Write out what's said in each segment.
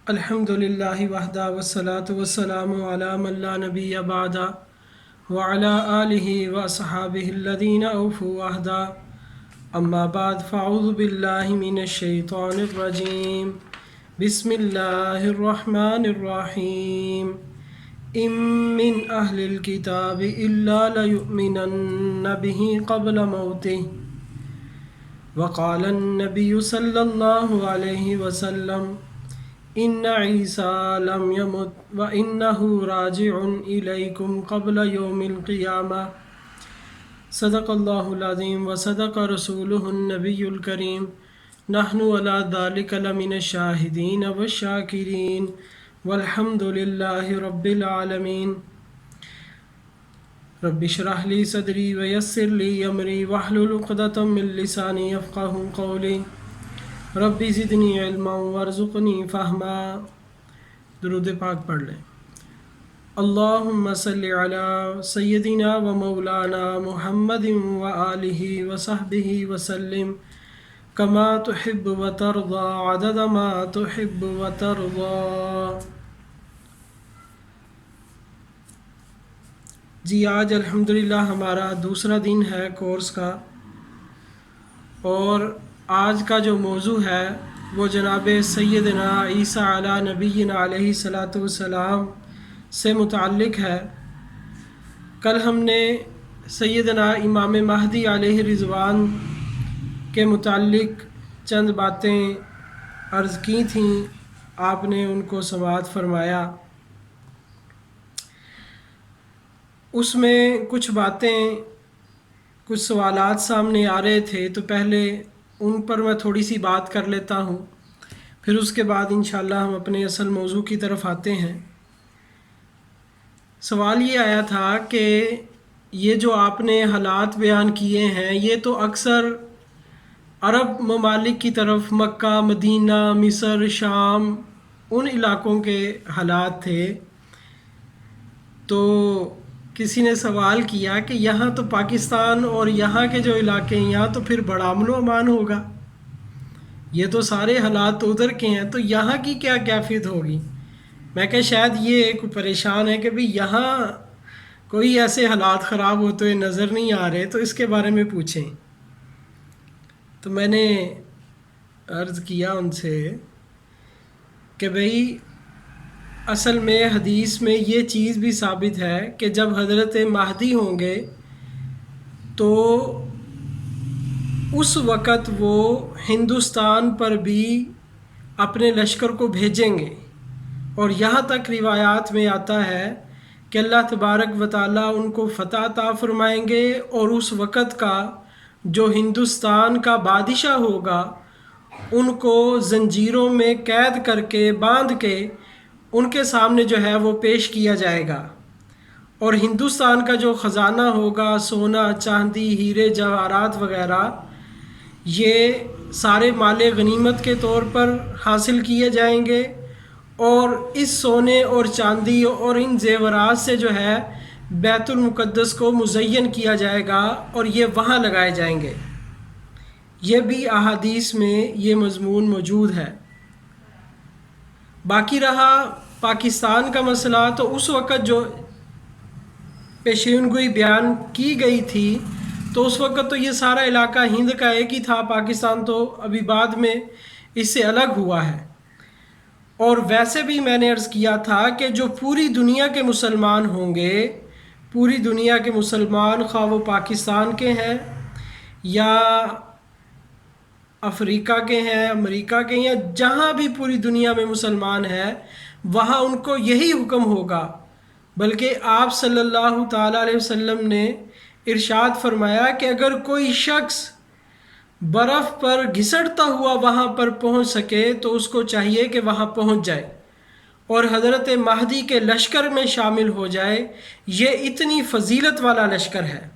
الحمدللہ وحدہ والصلاة والسلام علی من لا نبی بعدہ وعلی آلہ واصحابہ الذین اوفوا عہدہ اما بعد فاعوذ باللہ من الشیطان الرجیم بسم اللہ الرحمن الرحیم ان من اہل الکتاب الا لیؤمنن بہ قبل موتہ وقال النبی صلی اللہ علیہ وسلم ان عیسیٰ لم یمت وانہ راجع الیکم قبل یوم القیامہ صدق اللہ العظیم وصدق رسولہ النبی الکریم نحن علی ذلک لمن الشاہدین والشاکرین والحمد للہ رب العالمین رب اشرح لی صدری ویسر لی امری واحلل عقدۃ من لسانی یفقہوا قولی ربی زدنی علما وارزقنی فہما۔ درود پاک پڑھ لیں۔ اللہم صلی علی سیدنا و مولانا محمد و آلہ و صحبہ وسلم کما تحب و ترضی عدد ما تحب و ترضی۔ جی آج الحمدللہ ہمارا دوسرا دن ہے کورس کا، اور آج کا جو موضوع ہے وہ جناب سیدنا عیسیٰ علی نبینا علیہ الصلاۃ والسلام سے متعلق ہے۔ کل ہم نے سیدنا امام مہدی علیہ رضوان کے متعلق چند باتیں عرض کی تھیں، آپ نے ان کو سماعت فرمایا۔ اس میں کچھ باتیں، کچھ سوالات سامنے آ رہے تھے، تو پہلے ان پر میں تھوڑی سی بات کر لیتا ہوں، پھر اس کے بعد انشاءاللہ ہم اپنے اصل موضوع کی طرف آتے ہیں۔ سوال یہ آیا تھا کہ یہ جو آپ نے حالات بیان کیے ہیں یہ تو اکثر عرب ممالک کی طرف، مکہ، مدینہ، مصر، شام، ان علاقوں کے حالات تھے۔ تو کسی نے سوال کیا کہ یہاں تو پاکستان اور یہاں کے جو علاقے ہیں یہاں تو پھر بڑا امن و امان ہوگا، یہ تو سارے حالات تو ادھر کے ہیں، تو یہاں کی کیا کیفیت ہوگی؟ میں کہ شاید یہ کوئی پریشان ہے کہ بھئی یہاں کوئی ایسے حالات خراب ہوتے ہوئے نظر نہیں آ رہے، تو اس کے بارے میں پوچھیں۔ تو میں نے عرض کیا ان سے کہ بھئی اصل میں حدیث میں یہ چیز بھی ثابت ہے کہ جب حضرت مہدی ہوں گے تو اس وقت وہ ہندوستان پر بھی اپنے لشکر کو بھیجیں گے، اور یہاں تک روایات میں آتا ہے کہ اللہ تبارک و تعالیٰ ان کو فتح عطا فرمائیں گے، اور اس وقت کا جو ہندوستان کا بادشاہ ہوگا ان کو زنجیروں میں قید کر کے، باندھ کے ان کے سامنے جو ہے وہ پیش کیا جائے گا، اور ہندوستان کا جو خزانہ ہوگا، سونا، چاندی، ہیرے جواہرات وغیرہ، یہ سارے مال غنیمت کے طور پر حاصل کیے جائیں گے، اور اس سونے اور چاندی اور ان زیورات سے جو ہے بیت المقدس کو مزین کیا جائے گا، اور یہ وہاں لگائے جائیں گے۔ یہ بھی احادیث میں یہ مضمون موجود ہے۔ باقی رہا پاکستان کا مسئلہ، تو اس وقت جو پیشین گوئی بیان کی گئی تھی تو اس وقت تو یہ سارا علاقہ ہند کا ایک ہی تھا، پاکستان تو ابھی بعد میں اس سے الگ ہوا ہے۔ اور ویسے بھی میں نے عرض کیا تھا کہ جو پوری دنیا کے مسلمان ہوں گے، پوری دنیا کے مسلمان، خواہ وہ پاکستان کے ہیں یا افریقہ کے ہیں، امریکہ کے ہیں، جہاں بھی پوری دنیا میں مسلمان ہیں، وہاں ان کو یہی حکم ہوگا۔ بلکہ آپ صلی اللہ تعالیٰ علیہ وسلم نے ارشاد فرمایا کہ اگر کوئی شخص برف پر گھسٹتا ہوا وہاں پر پہنچ سکے تو اس کو چاہیے کہ وہاں پہنچ جائے اور حضرت مہدی کے لشکر میں شامل ہو جائے۔ یہ اتنی فضیلت والا لشکر ہے،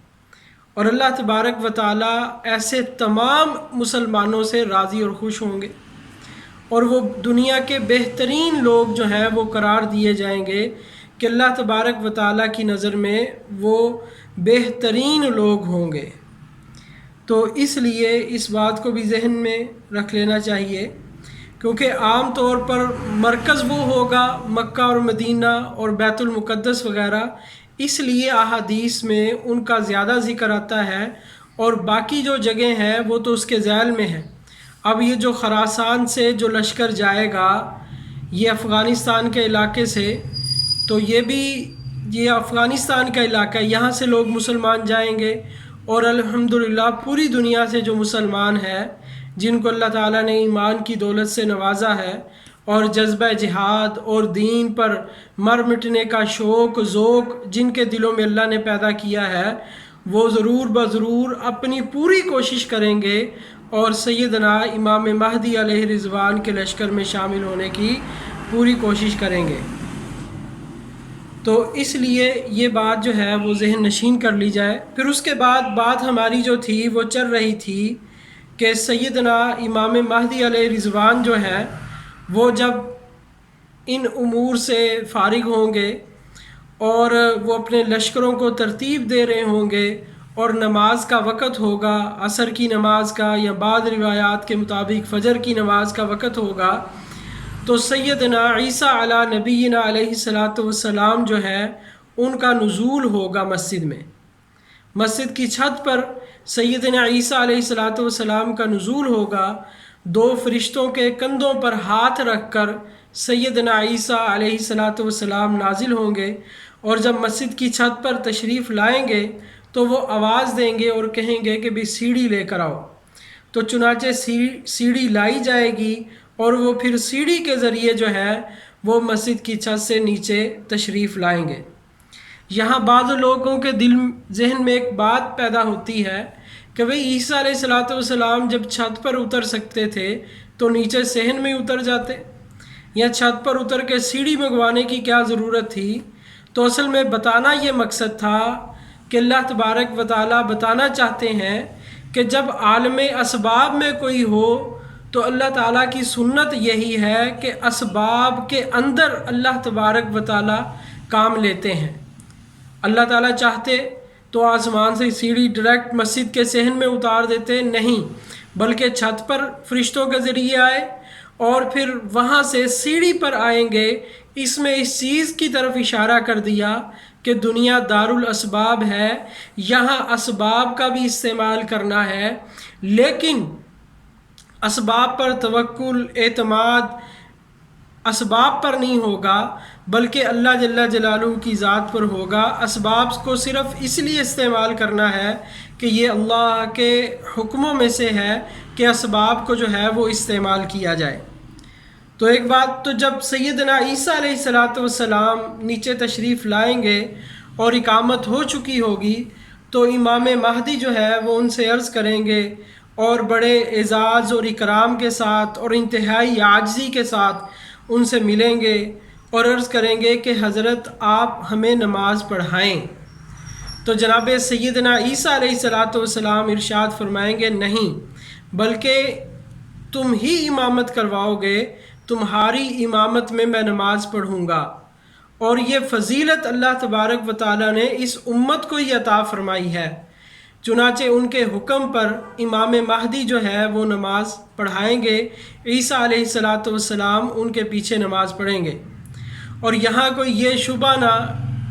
اور اللہ تبارک و تعالیٰ ایسے تمام مسلمانوں سے راضی اور خوش ہوں گے، اور وہ دنیا کے بہترین لوگ جو ہیں وہ قرار دیے جائیں گے کہ اللہ تبارک و تعالیٰ کی نظر میں وہ بہترین لوگ ہوں گے۔ تو اس لیے اس بات کو بھی ذہن میں رکھ لینا چاہیے کیونکہ عام طور پر مرکز وہ ہوگا مکہ اور مدینہ اور بیت المقدس وغیرہ، اس لیے احادیث میں ان کا زیادہ ذکر آتا ہے، اور باقی جو جگہیں ہیں وہ تو اس کے ذیل میں ہیں۔ اب یہ جو خراسان سے جو لشکر جائے گا یہ افغانستان کے علاقے سے، تو یہ افغانستان کا علاقہ ہے، یہاں سے لوگ مسلمان جائیں گے، اور الحمدللہ پوری دنیا سے جو مسلمان ہیں جن کو اللہ تعالیٰ نے ایمان کی دولت سے نوازا ہے اور جذبہ جہاد اور دین پر مر مٹنے کا شوق ذوق جن کے دلوں میں اللہ نے پیدا کیا ہے، وہ ضرور بضرور اپنی پوری کوشش کریں گے اور سیدنا امام مہدی علیہ رضوان کے لشکر میں شامل ہونے کی پوری کوشش کریں گے۔ تو اس لیے یہ بات جو ہے وہ ذہن نشین کر لی جائے۔ پھر اس کے بعد بات ہماری جو تھی وہ چل رہی تھی کہ سیدنا امام مہدی علیہ رضوان جو ہے وہ جب ان امور سے فارغ ہوں گے اور وہ اپنے لشکروں کو ترتیب دے رہے ہوں گے اور نماز کا وقت ہوگا، عصر کی نماز کا یا بعض روایات کے مطابق فجر کی نماز کا وقت ہوگا، تو سیدنا عیسیٰ علی نبینا علیہ الصلاۃ والسلام جو ہے ان کا نزول ہوگا مسجد میں۔ مسجد کی چھت پر سیدنا عیسیٰ علیہ الصلاۃ والسلام کا نزول ہوگا، دو فرشتوں کے کندھوں پر ہاتھ رکھ کر سیدنا عیسیٰ علیہ الصلاۃ والسلام نازل ہوں گے، اور جب مسجد کی چھت پر تشریف لائیں گے تو وہ آواز دیں گے اور کہیں گے کہ بھی سیڑھی لے کر آؤ، تو چنانچہ سیڑھی لائی جائے گی، اور وہ پھر سیڑھی کے ذریعے جو ہے وہ مسجد کی چھت سے نیچے تشریف لائیں گے۔ یہاں بعض لوگوں کے ذہن میں ایک بات پیدا ہوتی ہے کہ بھئی عیسیٰ علیہ الصلاۃ والسلام جب چھت پر اتر سکتے تھے تو نیچے صحن میں اتر جاتے، یا چھت پر اتر کے سیڑھی منگوانے کی کیا ضرورت تھی؟ تو اصل میں بتانا یہ مقصد تھا کہ اللہ تبارک و تعالیٰ بتانا چاہتے ہیں کہ جب عالم اسباب میں کوئی ہو تو اللہ تعالیٰ کی سنت یہی ہے کہ اسباب کے اندر اللہ تبارک و تعالیٰ کام لیتے ہیں۔ اللہ تعالیٰ چاہتے تو آسمان سے سیڑھی ڈائریکٹ مسجد کے صحن میں اتار دیتے، نہیں، بلکہ چھت پر فرشتوں کے ذریعے آئے اور پھر وہاں سے سیڑھی پر آئیں گے۔ اس میں اس چیز کی طرف اشارہ کر دیا کہ دنیا دار الاسباب ہے، یہاں اسباب کا بھی استعمال کرنا ہے، لیکن اسباب پر توکل اعتماد اسباب پر نہیں ہوگا بلکہ اللہ جل جلالہ کی ذات پر ہوگا۔ اسباب کو صرف اس لیے استعمال کرنا ہے کہ یہ اللہ کے حکموں میں سے ہے کہ اسباب کو جو ہے وہ استعمال کیا جائے۔ تو ایک بات تو جب سیدنا عیسیٰ علیہ الصلاۃ والسلام نیچے تشریف لائیں گے اور اقامت ہو چکی ہوگی تو امام مہدی جو ہے وہ ان سے عرض کریں گے اور بڑے اعزاز اور اکرام کے ساتھ اور انتہائی عاجزی کے ساتھ ان سے ملیں گے اور عرض کریں گے کہ حضرت آپ ہمیں نماز پڑھائیں۔ تو جناب سیدنا عیسیٰ علیہ الصلاۃ والسلام ارشاد فرمائیں گے نہیں، بلکہ تم ہی امامت کرواؤ گے، تمہاری امامت میں میں نماز پڑھوں گا۔ اور یہ فضیلت اللہ تبارک و تعالیٰ نے اس امت کو ہی عطا فرمائی ہے، چنانچہ ان کے حکم پر امام مہدی جو ہے وہ نماز پڑھائیں گے، عیسیٰ علیہ الصلاۃ والسلام ان کے پیچھے نماز پڑھیں گے۔ اور یہاں کوئی یہ شبہ نہ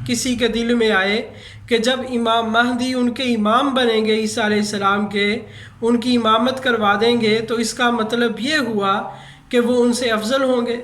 کسی کے دل میں آئے کہ جب امام مہدی ان کے امام بنیں گے عیسیٰ علیہ السلام کے، ان کی امامت کروا دیں گے تو اس کا مطلب یہ ہوا کہ وہ ان سے افضل ہوں گے۔